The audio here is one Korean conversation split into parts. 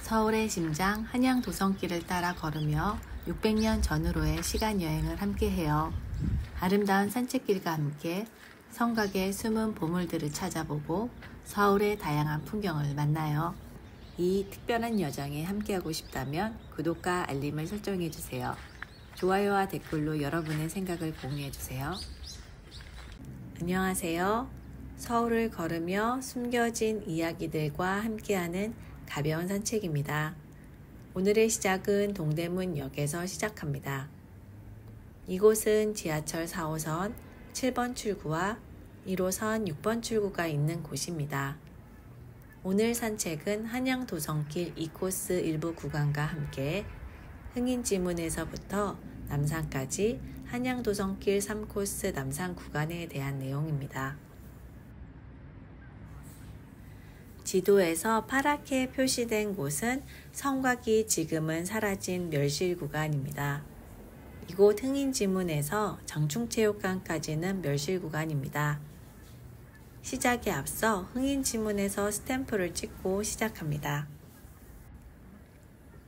서울의 심장 한양도성길을 따라 걸으며 600년 전으로의 시간여행을 함께해요. 아름다운 산책길과 함께 성곽의 숨은 보물들을 찾아보고 서울의 다양한 풍경을 만나요. 이 특별한 여정에 함께하고 싶다면 구독과 알림을 설정해주세요. 좋아요와 댓글로 여러분의 생각을 공유해주세요. 안녕하세요. 서울을 걸으며 숨겨진 이야기들과 함께하는 가벼운 산책입니다. 오늘의 시작은 동대문역에서 시작합니다. 이곳은 지하철 4호선 7번 출구와 1호선 6번 출구가 있는 곳입니다. 오늘 산책은 한양도성길 2코스 일부 구간과 함께 흥인지문에서부터 남산까지 한양도성길 3코스 남산 구간에 대한 내용입니다. 지도에서 파랗게 표시된 곳은 성곽이 지금은 사라진 멸실 구간입니다. 이곳 흥인지문에서 장충체육관까지는 멸실 구간입니다. 시작에 앞서 흥인지문에서 스탬프를 찍고 시작합니다.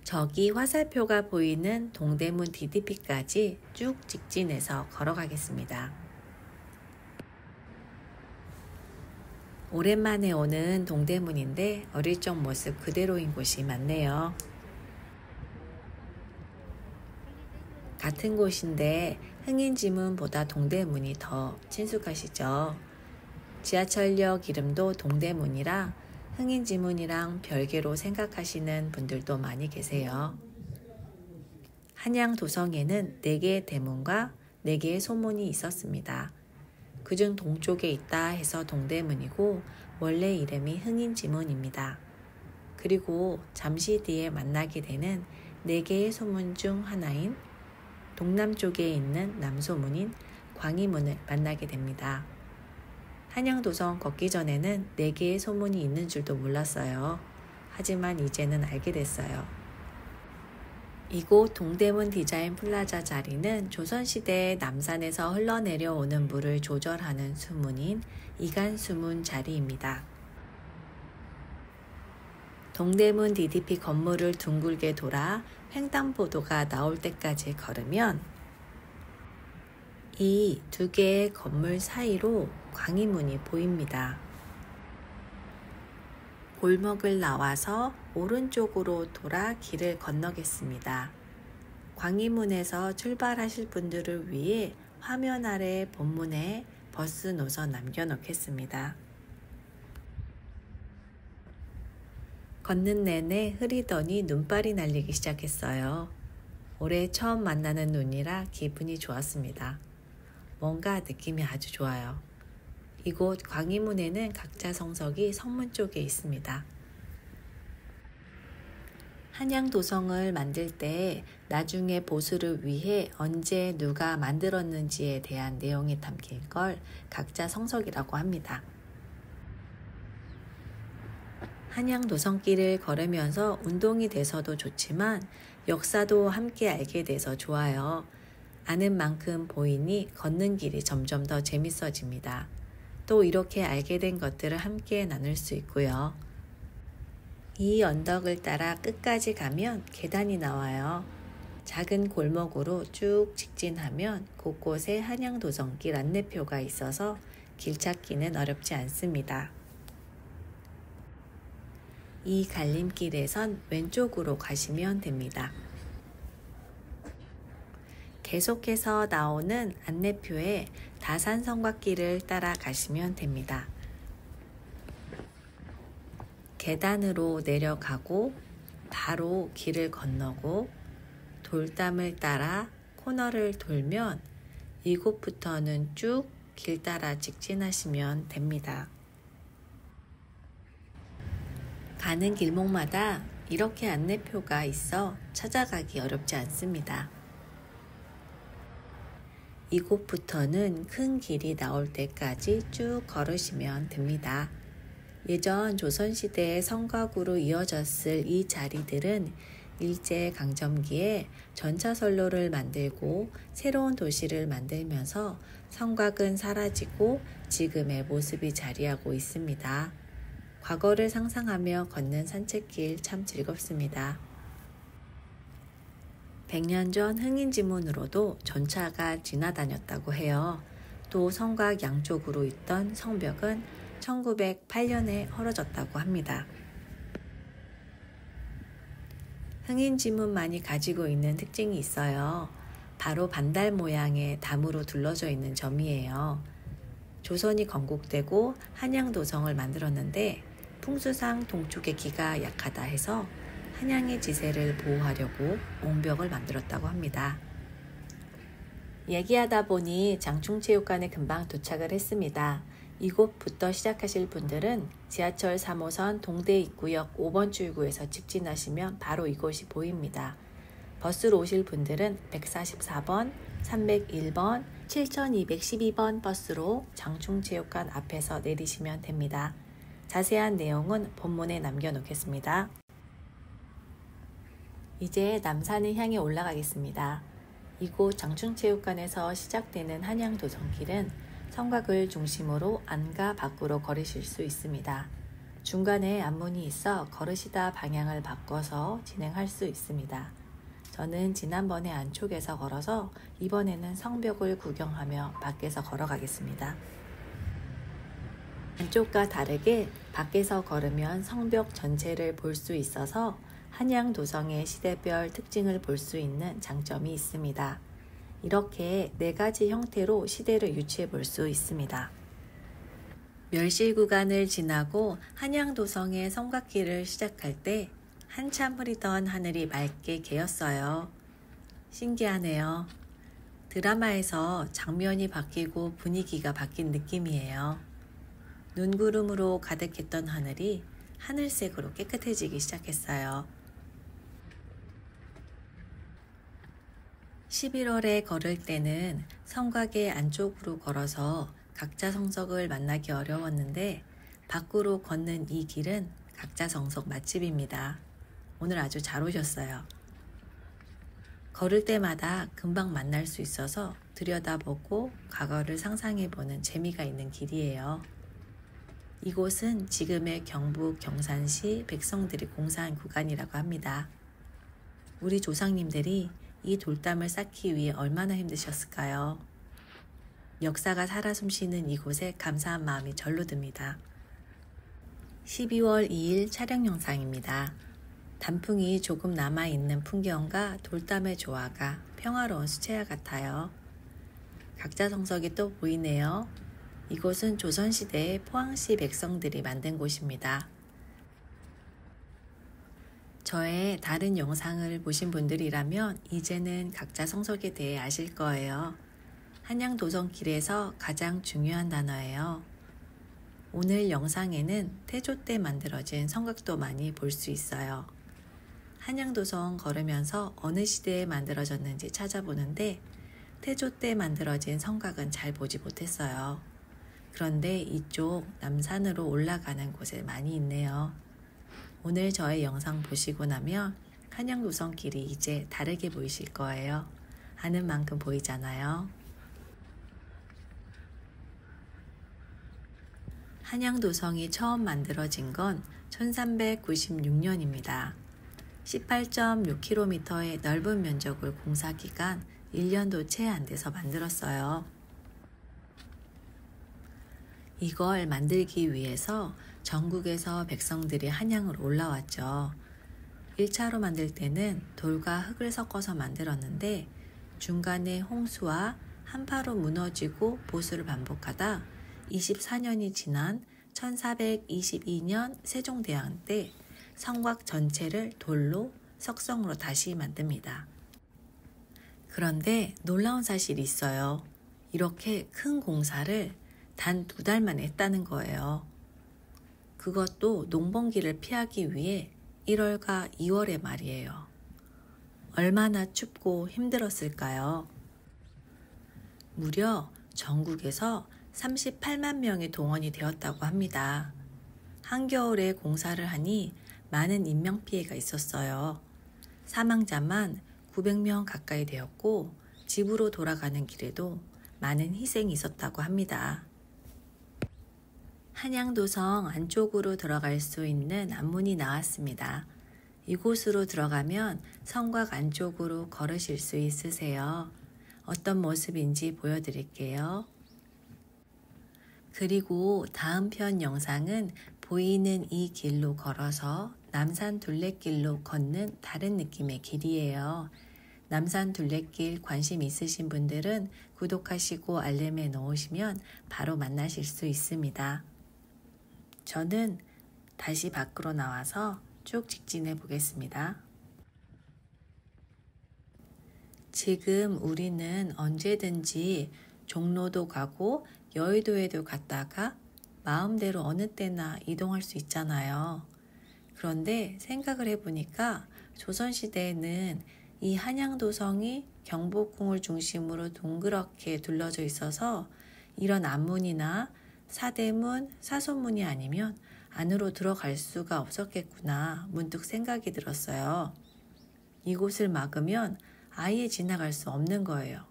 저기 화살표가 보이는 동대문 DDP까지 쭉 직진해서 걸어가겠습니다. 오랜만에 오는 동대문인데 어릴 적 모습 그대로인 곳이 많네요. 같은 곳인데 흥인지문보다 동대문이 더 친숙하시죠? 지하철역 이름도 동대문이라 흥인지문이랑 별개로 생각하시는 분들도 많이 계세요. 한양도성에는 4개의 대문과 4개의 소문이 있었습니다. 그중 동쪽에 있다 해서 동대문이고 원래 이름이 흥인지문입니다. 그리고 잠시 뒤에 만나게 되는 4개의 소문 중 하나인 동남쪽에 있는 남소문인 광희문을 만나게 됩니다. 한양도성 걷기 전에는 4개의 소문이 있는 줄도 몰랐어요. 하지만 이제는 알게 됐어요. 이곳 동대문 디자인 플라자 자리는 조선시대 남산에서 흘러내려오는 물을 조절하는 수문인 이간수문 자리입니다. 동대문 DDP 건물을 둥글게 돌아 횡단보도가 나올 때까지 걸으면 이 2개의 건물 사이로 광희문이 보입니다. 골목을 나와서 오른쪽으로 돌아 길을 건너겠습니다. 광희문에서 출발하실 분들을 위해 화면 아래 본문에 버스 노선 남겨놓겠습니다. 걷는 내내 흐리더니 눈발이 날리기 시작했어요. 올해 처음 만나는 눈이라 기분이 좋았습니다. 뭔가 느낌이 아주 좋아요. 이곳 광희문에는 각자 성석이 성문 쪽에 있습니다. 한양도성을 만들 때 나중에 보수를 위해 언제 누가 만들었는지에 대한 내용이 담긴 걸 각자 성석이라고 합니다. 한양도성길을 걸으면서 운동이 돼서도 좋지만 역사도 함께 알게 돼서 좋아요. 아는 만큼 보이니 걷는 길이 점점 더 재밌어집니다. 또 이렇게 알게 된 것들을 함께 나눌 수 있고요. 이 언덕을 따라 끝까지 가면 계단이 나와요. 작은 골목으로 쭉 직진하면 곳곳에 한양도성길 안내표가 있어서 길 찾기는 어렵지 않습니다. 이 갈림길에선 왼쪽으로 가시면 됩니다. 계속해서 나오는 안내표에 다산성곽길을 따라 가시면 됩니다. 계단으로 내려가고 바로 길을 건너고 돌담을 따라 코너를 돌면 이곳부터는 쭉 길 따라 직진하시면 됩니다. 가는 길목마다 이렇게 안내표가 있어 찾아가기 어렵지 않습니다. 이곳부터는 큰 길이 나올 때까지 쭉 걸으시면 됩니다. 예전 조선시대의 성곽으로 이어졌을 이 자리들은 일제강점기에 전차선로를 만들고 새로운 도시를 만들면서 성곽은 사라지고 지금의 모습이 자리하고 있습니다. 과거를 상상하며 걷는 산책길 참 즐겁습니다. 100년 전 흥인지문으로도 전차가 지나다녔다고 해요. 또 성곽 양쪽으로 있던 성벽은 1908년에 헐어졌다고 합니다. 흥인지문만이 가지고 있는 특징이 있어요. 바로 반달 모양의 담으로 둘러져 있는 점이에요. 조선이 건국되고 한양도성을 만들었는데 풍수상 동쪽의 기가 약하다 해서 한양의 지세를 보호하려고 옹벽을 만들었다고 합니다. 얘기하다 보니 장충체육관에 금방 도착을 했습니다. 이곳부터 시작하실 분들은 지하철 3호선 동대 입구역 5번 출구에서 직진하시면 바로 이곳이 보입니다. 버스로 오실 분들은 144번, 301번, 7212번 버스로 장충체육관 앞에서 내리시면 됩니다. 자세한 내용은 본문에 남겨놓겠습니다. 이제 남산을 향해 올라가겠습니다. 이곳 장충체육관에서 시작되는 한양도성길은 성곽을 중심으로 안과 밖으로 걸으실 수 있습니다. 중간에 앞문이 있어 걸으시다 방향을 바꿔서 진행할 수 있습니다. 저는 지난번에 안쪽에서 걸어서 이번에는 성벽을 구경하며 밖에서 걸어가겠습니다. 안쪽과 다르게 밖에서 걸으면 성벽 전체를 볼 수 있어서 한양도성의 시대별 특징을 볼 수 있는 장점이 있습니다. 이렇게 4가지 형태로 시대를 유추해 볼 수 있습니다. 멸실 구간을 지나고 한양도성의 성곽길을 시작할 때 한참 흐리던 하늘이 맑게 개었어요. 신기하네요. 드라마에서 장면이 바뀌고 분위기가 바뀐 느낌이에요. 눈구름으로 가득했던 하늘이 하늘색으로 깨끗해지기 시작했어요. 11월에 걸을 때는 성곽의 안쪽으로 걸어서 각자 성석을 만나기 어려웠는데 밖으로 걷는 이 길은 각자 성석 맛집입니다. 오늘 아주 잘 오셨어요. 걸을 때마다 금방 만날 수 있어서 들여다보고 과거를 상상해보는 재미가 있는 길이에요. 이곳은 지금의 경북 경산시 백성들이 공사한 구간이라고 합니다. 우리 조상님들이 이 돌담을 쌓기 위해 얼마나 힘드셨을까요? 역사가 살아 숨쉬는 이곳에 감사한 마음이 절로 듭니다. 12월 2일 촬영 영상입니다. 단풍이 조금 남아있는 풍경과 돌담의 조화가 평화로운 수채화 같아요. 각자 성석이 또 보이네요. 이곳은 조선시대의 포항시 백성들이 만든 곳입니다. 저의 다른 영상을 보신 분들이라면 이제는 각자 성석에 대해 아실 거예요. 한양도성길에서 가장 중요한 단어예요. 오늘 영상에는 태조 때 만들어진 성곽도 많이 볼 수 있어요. 한양도성 걸으면서 어느 시대에 만들어졌는지 찾아보는데 태조 때 만들어진 성곽은 잘 보지 못했어요. 그런데 이쪽 남산으로 올라가는 곳에 많이 있네요. 오늘 저의 영상 보시고 나면 한양도성길이 이제 다르게 보이실 거예요. 아는 만큼 보이잖아요. 한양도성이 처음 만들어진 건 1396년입니다. 18.6km의 넓은 면적을 공사기간 1년도 채 안 돼서 만들었어요. 이걸 만들기 위해서 전국에서 백성들이 한양으로 올라왔죠. 1차로 만들 때는 돌과 흙을 섞어서 만들었는데 중간에 홍수와 한파로 무너지고 보수를 반복하다 24년이 지난 1422년 세종대왕 때 성곽 전체를 돌로 석성으로 다시 만듭니다. 그런데 놀라운 사실이 있어요. 이렇게 큰 공사를 단 2달 만에 했다는 거예요. 그것도 농번기를 피하기 위해 1월과 2월의 말이에요. 얼마나 춥고 힘들었을까요? 무려 전국에서 38만 명이 동원이 되었다고 합니다. 한겨울에 공사를 하니 많은 인명피해가 있었어요. 사망자만 900명 가까이 되었고 집으로 돌아가는 길에도 많은 희생이 있었다고 합니다. 한양도성 안쪽으로 들어갈 수 있는 앞문이 나왔습니다. 이곳으로 들어가면 성곽 안쪽으로 걸으실 수 있으세요. 어떤 모습인지 보여드릴게요. 그리고 다음 편 영상은 보이는 이 길로 걸어서 남산 둘레길로 걷는 다른 느낌의 길이에요. 남산 둘레길 관심 있으신 분들은 구독하시고 알림에 넣으시면 바로 만나실 수 있습니다. 저는 다시 밖으로 나와서 쭉 직진해 보겠습니다. 지금 우리는 언제든지 종로도 가고 여의도에도 갔다가 마음대로 어느 때나 이동할 수 있잖아요. 그런데 생각을 해보니까 조선시대에는 이 한양도성이 경복궁을 중심으로 동그랗게 둘러져 있어서 이런 앞문이나 사대문, 사소문이 아니면 안으로 들어갈 수가 없었겠구나 문득 생각이 들었어요. 이곳을 막으면 아예 지나갈 수 없는 거예요.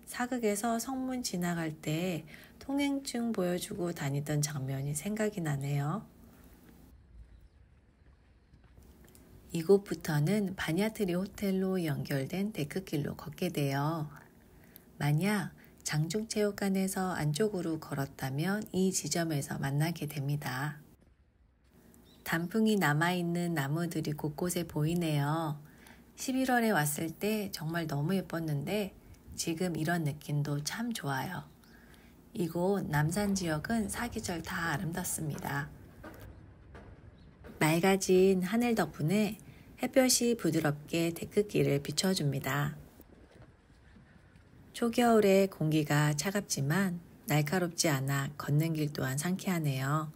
사극에서 성문 지나갈 때 통행증 보여주고 다니던 장면이 생각이 나네요. 이곳부터는 바냐트리 호텔로 연결된 데크길로 걷게 돼요. 만약 장충체육관에서 안쪽으로 걸었다면 이 지점에서 만나게 됩니다. 단풍이 남아있는 나무들이 곳곳에 보이네요. 11월에 왔을 때 정말 너무 예뻤는데 지금 이런 느낌도 참 좋아요. 이곳 남산 지역은 사계절 다 아름답습니다. 맑아진 하늘 덕분에 햇볕이 부드럽게 데크길을 비춰줍니다. 초겨울에 공기가 차갑지만 날카롭지 않아 걷는 길 또한 상쾌하네요.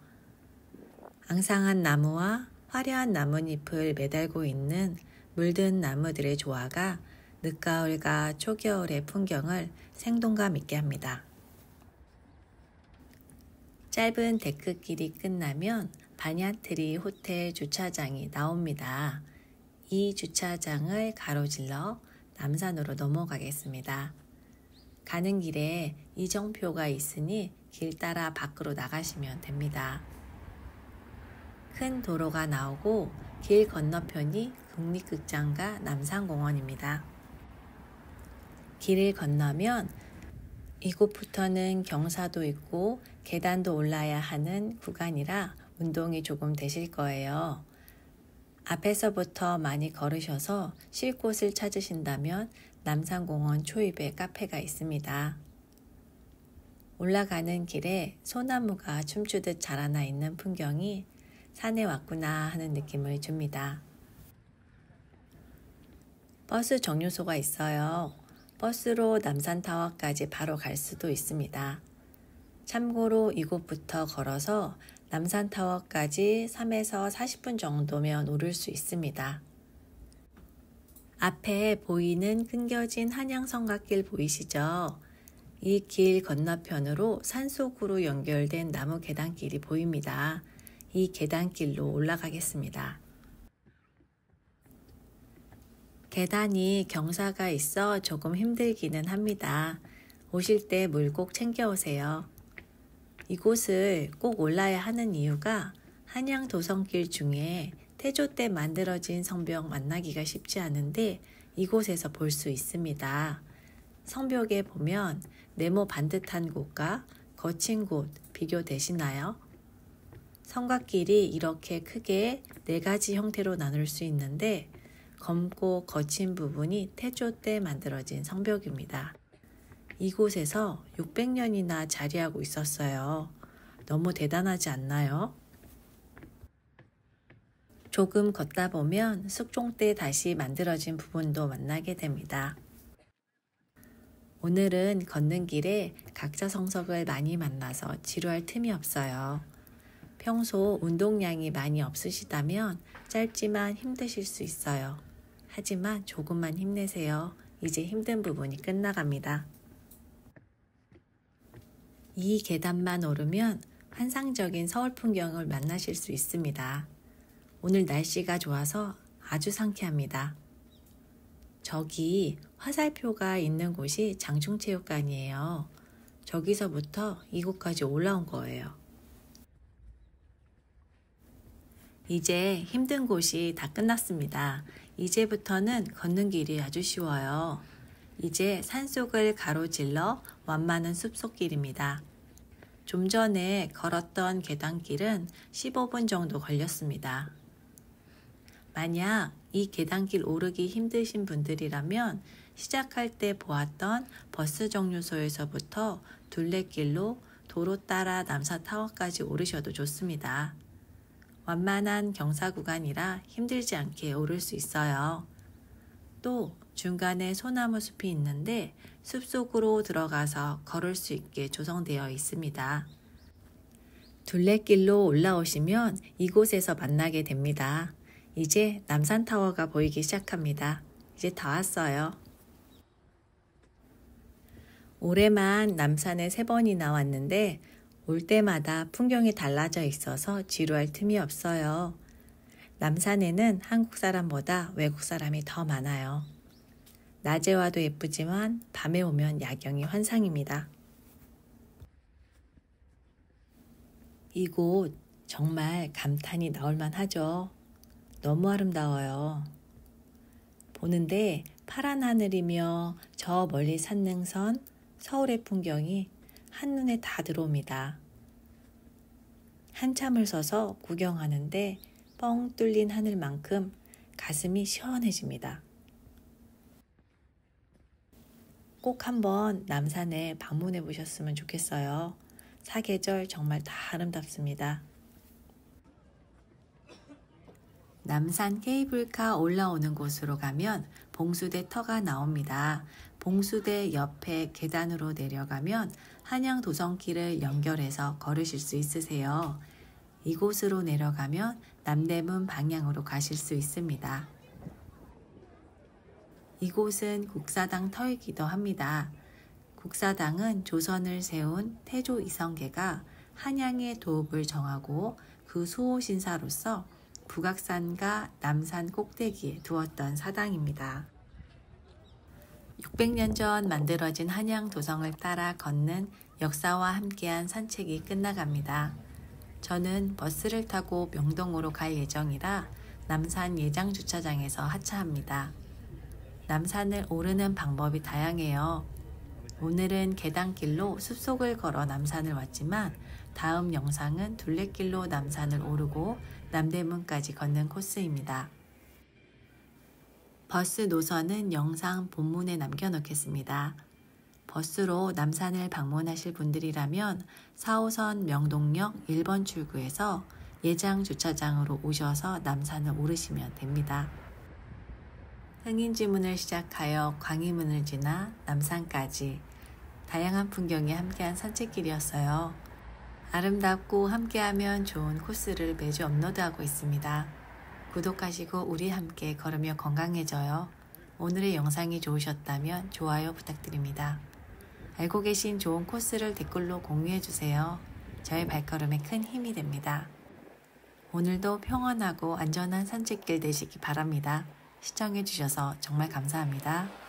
앙상한 나무와 화려한 나뭇잎을 매달고 있는 물든 나무들의 조화가 늦가을과 초겨울의 풍경을 생동감 있게 합니다. 짧은 데크길이 끝나면 바냐트리 호텔 주차장이 나옵니다. 이 주차장을 가로질러 남산으로 넘어가겠습니다. 가는 길에 이정표가 있으니 길 따라 밖으로 나가시면 됩니다. 큰 도로가 나오고 길 건너편이 국립극장과 남산공원입니다. 길을 건너면 이곳부터는 경사도 있고 계단도 올라야 하는 구간이라 운동이 조금 되실 거예요. 앞에서부터 많이 걸으셔서 쉴 곳을 찾으신다면 남산공원 초입에 카페가 있습니다. 올라가는 길에 소나무가 춤추듯 자라나 있는 풍경이 산에 왔구나 하는 느낌을 줍니다. 버스 정류소가 있어요. 버스로 남산타워까지 바로 갈 수도 있습니다. 참고로 이곳부터 걸어서 남산타워까지 3에서 40분 정도면 오를 수 있습니다. 앞에 보이는 끊겨진 한양성곽길 보이시죠? 이 길 건너편으로 산속으로 연결된 나무 계단길이 보입니다. 이 계단길로 올라가겠습니다. 계단이 경사가 있어 조금 힘들기는 합니다. 오실 때 물 꼭 챙겨오세요. 이곳을 꼭 올라야 하는 이유가 한양 도성길 중에 태조 때 만들어진 성벽 만나기가 쉽지 않은데 이곳에서 볼 수 있습니다. 성벽에 보면 네모 반듯한 곳과 거친 곳 비교되시나요? 성곽길이 이렇게 크게 4가지 형태로 나눌 수 있는데 검고 거친 부분이 태조 때 만들어진 성벽입니다. 이곳에서 600년이나 자리하고 있었어요. 너무 대단하지 않나요? 조금 걷다 보면 숙종 때 다시 만들어진 부분도 만나게 됩니다. 오늘은 걷는 길에 각자 성석을 많이 만나서 지루할 틈이 없어요. 평소 운동량이 많이 없으시다면 짧지만 힘드실 수 있어요. 하지만 조금만 힘내세요. 이제 힘든 부분이 끝나갑니다. 이 계단만 오르면 환상적인 서울 풍경을 만나실 수 있습니다. 오늘 날씨가 좋아서 아주 상쾌합니다. 저기 화살표가 있는 곳이 장충체육관이에요. 저기서부터 이곳까지 올라온 거예요. 이제 힘든 곳이 다 끝났습니다. 이제부터는 걷는 길이 아주 쉬워요. 이제 산속을 가로질러 완만한 숲속길입니다. 좀 전에 걸었던 계단길은 15분 정도 걸렸습니다. 만약 이 계단길 오르기 힘드신 분들이라면 시작할 때 보았던 버스 정류소에서부터 둘레길로 도로 따라 남산타워까지 오르셔도 좋습니다. 완만한 경사 구간이라 힘들지 않게 오를 수 있어요. 또 중간에 소나무 숲이 있는데 숲속으로 들어가서 걸을 수 있게 조성되어 있습니다. 둘레길로 올라오시면 이곳에서 만나게 됩니다. 이제 남산타워가 보이기 시작합니다. 이제 다 왔어요. 올해만 남산에 3번이나 왔는데 올 때마다 풍경이 달라져 있어서 지루할 틈이 없어요. 남산에는 한국 사람보다 외국 사람이 더 많아요. 낮에 와도 예쁘지만 밤에 오면 야경이 환상입니다. 이곳 정말 감탄이 나올만 하죠. 너무 아름다워요. 보는데 파란 하늘이며 저 멀리 산능선, 서울의 풍경이 한눈에 다 들어옵니다. 한참을 서서 구경하는데 뻥 뚫린 하늘만큼 가슴이 시원해집니다. 꼭 한번 남산에 방문해 보셨으면 좋겠어요. 사계절 정말 다 아름답습니다. 남산 케이블카 올라오는 곳으로 가면 봉수대 터가 나옵니다. 봉수대 옆에 계단으로 내려가면 한양 도성길을 연결해서 걸으실 수 있으세요. 이곳으로 내려가면 남대문 방향으로 가실 수 있습니다. 이곳은 국사당 터이기도 합니다. 국사당은 조선을 세운 태조 이성계가 한양의 도읍을 정하고 그 수호신사로서 북악산과 남산 꼭대기에 두었던 사당입니다. 600년 전 만들어진 한양 도성을 따라 걷는 역사와 함께한 산책이 끝나갑니다. 저는 버스를 타고 명동으로 갈 예정이라 남산 예장주차장에서 하차합니다. 남산을 오르는 방법이 다양해요. 오늘은 계단길로 숲속을 걸어 남산을 왔지만 다음 영상은 둘레길로 남산을 오르고 남대문까지 걷는 코스입니다. 버스 노선은 영상 본문에 남겨놓겠습니다. 버스로 남산을 방문하실 분들이라면 4호선 명동역 1번 출구에서 예장 주차장으로 오셔서 남산을 오르시면 됩니다. 흥인지문을 시작하여 광희문을 지나 남산까지 다양한 풍경이 함께한 산책길이었어요. 아름답고 함께하면 좋은 코스를 매주 업로드하고 있습니다. 구독하시고 우리 함께 걸으며 건강해져요. 오늘의 영상이 좋으셨다면 좋아요 부탁드립니다. 알고 계신 좋은 코스를 댓글로 공유해주세요. 저의 발걸음에 큰 힘이 됩니다. 오늘도 평안하고 안전한 산책길 되시기 바랍니다. 시청해주셔서 정말 감사합니다.